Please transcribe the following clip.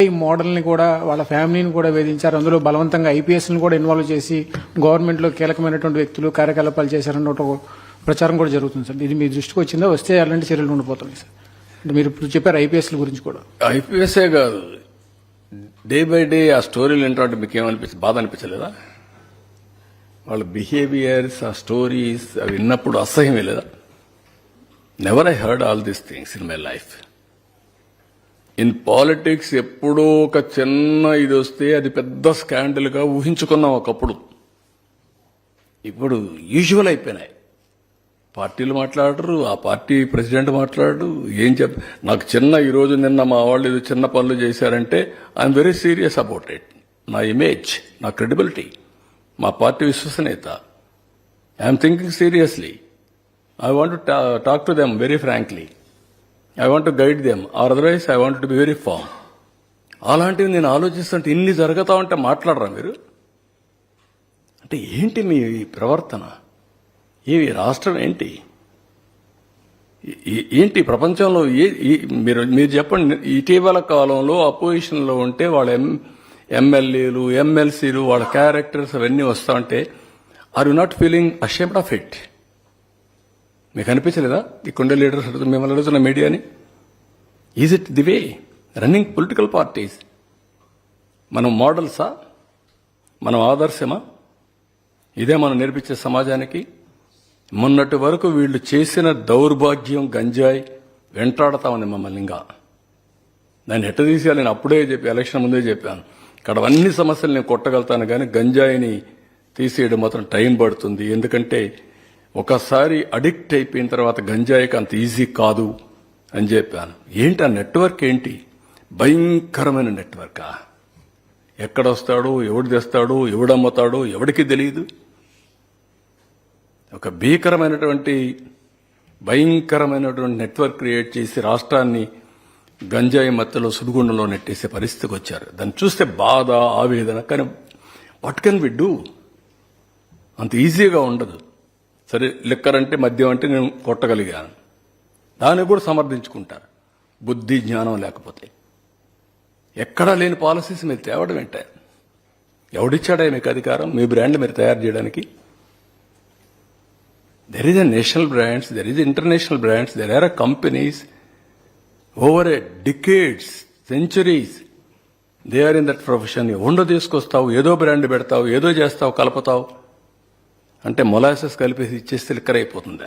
ఈ మోడల్ని కూడా వాళ్ళ ఫ్యామిలీని కూడా వేధించారు. అందులో బలవంతంగా ఐపీఎస్ని కూడా ఇన్వాల్వ్ చేసి గవర్నమెంట్లో కీలకమైనటువంటి వ్యక్తులు కార్యకలాపాలు చేశారన్న ఒక ప్రచారం కూడా జరుగుతుంది సార్. ఇది మీ దృష్టికి వచ్చిందా? వస్తే అలాంటి చర్యలు ఉండిపోతున్నాయి సార్. అంటే మీరు ఇప్పుడు చెప్పారు ఐపీఎస్ల గురించి కూడా. ఐపీఎస్ఏ కాదు, డే బై డే ఆ స్టోరీలు ఏంటంటే మీకు ఏమనిపించింది? బాధ అనిపించలేదా? వాళ్ళ బిహేవియర్స్, ఆ స్టోరీస్ అవి విన్నప్పుడు అసహ్యమే లేదా? Never I heard all these things in my life. In politics ఎప్పుడో ఒక చిన్న ఇది వస్తే అది పెద్ద స్కాండల్గా ఊహించుకున్నాం ఒకప్పుడు. ఇప్పుడు యూజువల్ అయిపోయినాయి. పార్టీలు మాట్లాడరు, ఆ పార్టీ ప్రెసిడెంట్ మాట్లాడరు. ఏం నాకు ఈరోజు నిన్న మా వాళ్ళు ఏదో చిన్న పనులు చేశారంటే I'm very serious about it. నా ఇమేజ్, నా క్రెడిబిలిటీ, మా పార్టీ విశ్వసనీయత, I'm thinking seriously. I want to talk to them very frankly. I want to guide them, or otherwise I want to be very form. అలాంటివి నేను ఆలోచిస్తుంటే ఇన్ని జరుగుతా ఉంటే మాట్లాడరా మీరు? అంటే ఏంటి మీ ప్రవర్తన? ఏమి రాష్ట్రం ఏంటి? ఏంటి ప్రపంచంలో మీరు చెప్పండి. ఇటీవల కాలంలో అపోజిషన్లో ఉంటే వాళ్ళ ఎమ్మెల్యేలు, ఎమ్మెల్సీలు, వాళ్ళ క్యారెక్టర్స్ అవన్నీ వస్తా ఉంటే are you not feeling ashamed of it? మీకు అనిపించలేదా? ఇక్కడే లీడర్స్ మిమ్మల్ని అడుగుతున్న మీడియాని, is it the way running political parties? మనం మోడల్సా? మనం ఆదర్శమా? ఇదే మనం నేర్పించే సమాజానికి? మొన్నటి వరకు వీళ్ళు చేసిన దౌర్భాగ్యం గంజాయి వెంటాడుతా ఉంది మమ్మల్ని. ఇంకా దాన్ని ఎట్ట తీసేయాలి నేను అప్పుడే ఎలక్షన్ ముందే చెప్పాను. ఇక్కడ అన్ని సమస్యలు నేను కొట్టగలుగుతాను, కానీ గంజాయిని తీసేయడం మాత్రం టైం పడుతుంది. ఎందుకంటే ఒకసారి అడిక్ట్ అయిపోయిన తర్వాత గంజాయికి అంత ఈజీ కాదు అని చెప్పాను. ఏంటి ఆ నెట్వర్క్? ఏంటి భయంకరమైన నెట్వర్కా? ఎక్కడొస్తాడో, ఎవడు తెస్తాడో, ఎవడమ్ముతాడో ఎవడికి తెలియదు. ఒక భయంకరమైనటువంటి నెట్వర్క్ క్రియేట్ చేసి రాష్ట్రాన్ని గంజాయి మత్తలో సుడిగుండంలో నెట్టేసే పరిస్థితికి వచ్చారు. దాన్ని చూస్తే బాధ, ఆవేదన. కానీ వాట్ కెన్ వి డూ? అంత ఈజీగా ఉండదు. సరే, లిక్కర్ అంటే, మద్యం అంటే నేను కొట్టగలిగాను, దాన్ని కూడా సమర్థించుకుంటారు. బుద్ధి జ్ఞానం లేకపోతే ఎక్కడా లేని పాలసీస్ మీరు తేవడం ఏంటే? ఎవడిచ్చాడా మీకు అధికారం? మీ బ్రాండ్ మీరు తయారు చేయడానికి? There is a national brands, there is international brands, there are companies over a decades, centuries, they are in that profession. ఎవడో తీసుకొస్తావు, ఏదో బ్రాండ్ పెడతావు, ఏదో చేస్తావు, కలుపుతావు అంటే మొలాసెస్ కలిపేసి ఇచ్చేస్తే లిక్కర్ అయిపోతుందా?